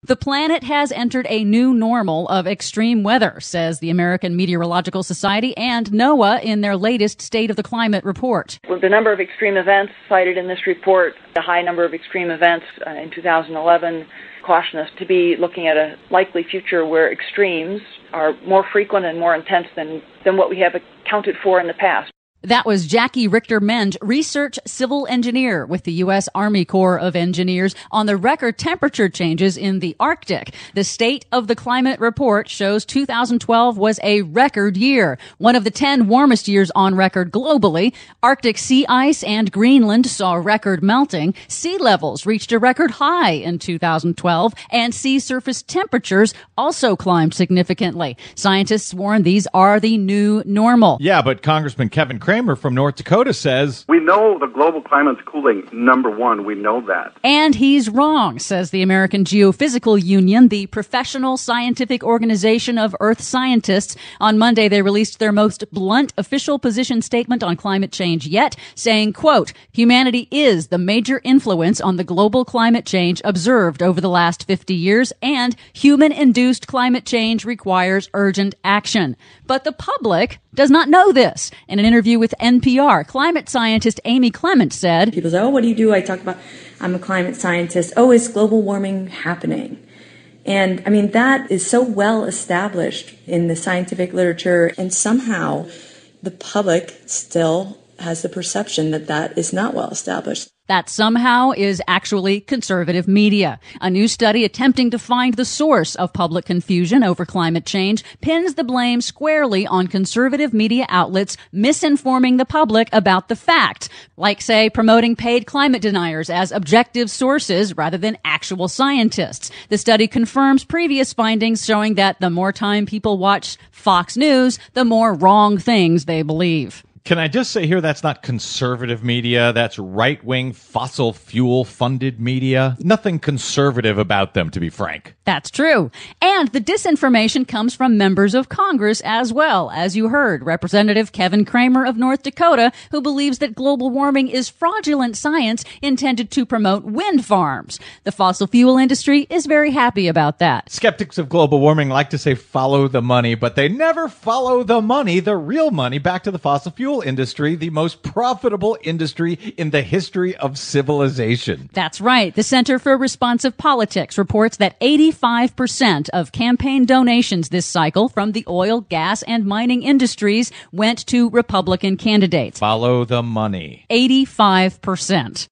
The planet has entered a new normal of extreme weather, says the American Meteorological Society and NOAA in their latest State of the Climate report. With the number of extreme events cited in this report, the high number of extreme events in 2011 caution us to be looking at a likely future where extremes are more frequent and more intense than what we have accounted for in the past. That was Jackie Richter-Menge, research civil engineer with the U.S. Army Corps of Engineers, on the record temperature changes in the Arctic. The State of the Climate report shows 2012 was a record year, one of the 10 warmest years on record globally. Arctic sea ice and Greenland saw record melting. Sea levels reached a record high in 2012, and sea surface temperatures also climbed significantly. Scientists warn these are the new normal. Yeah, but Congressman Kevin Kramer from North Dakota says, we know the global climate's cooling, number one. We know that. And he's wrong, says the American Geophysical Union, the professional scientific organization of earth scientists. On Monday, they released their most blunt official position statement on climate change yet, saying, quote, humanity is the major influence on the global climate change observed over the last 50 years, and human-induced climate change requires urgent action. But the public does not know this. In an interview with NPR, climate scientist Amy Clement said, people say, oh, what do you do? I talk about, I'm a climate scientist. Oh, is global warming happening? And I mean, that is so well established in the scientific literature. And somehow the public still has the perception that that is not well established. That somehow is actually conservative media. A new study attempting to find the source of public confusion over climate change pins the blame squarely on conservative media outlets misinforming the public about the fact, like, say, promoting paid climate deniers as objective sources rather than actual scientists. The study confirms previous findings showing that the more time people watch Fox News, the more wrong things they believe. Can I just say here that's not conservative media, that's right-wing fossil fuel-funded media. Nothing conservative about them, to be frank. That's true. And the disinformation comes from members of Congress as well. As you heard, Representative Kevin Kramer of North Dakota, who believes that global warming is fraudulent science intended to promote wind farms. The fossil fuel industry is very happy about that. Skeptics of global warming like to say follow the money, but they never follow the money, the real money, back to the fossil fuel industry, the most profitable industry in the history of civilization. That's right. The Center for Responsive Politics reports that 85% of campaign donations this cycle from the oil, gas, and mining industries went to Republican candidates. Follow the money. 85%.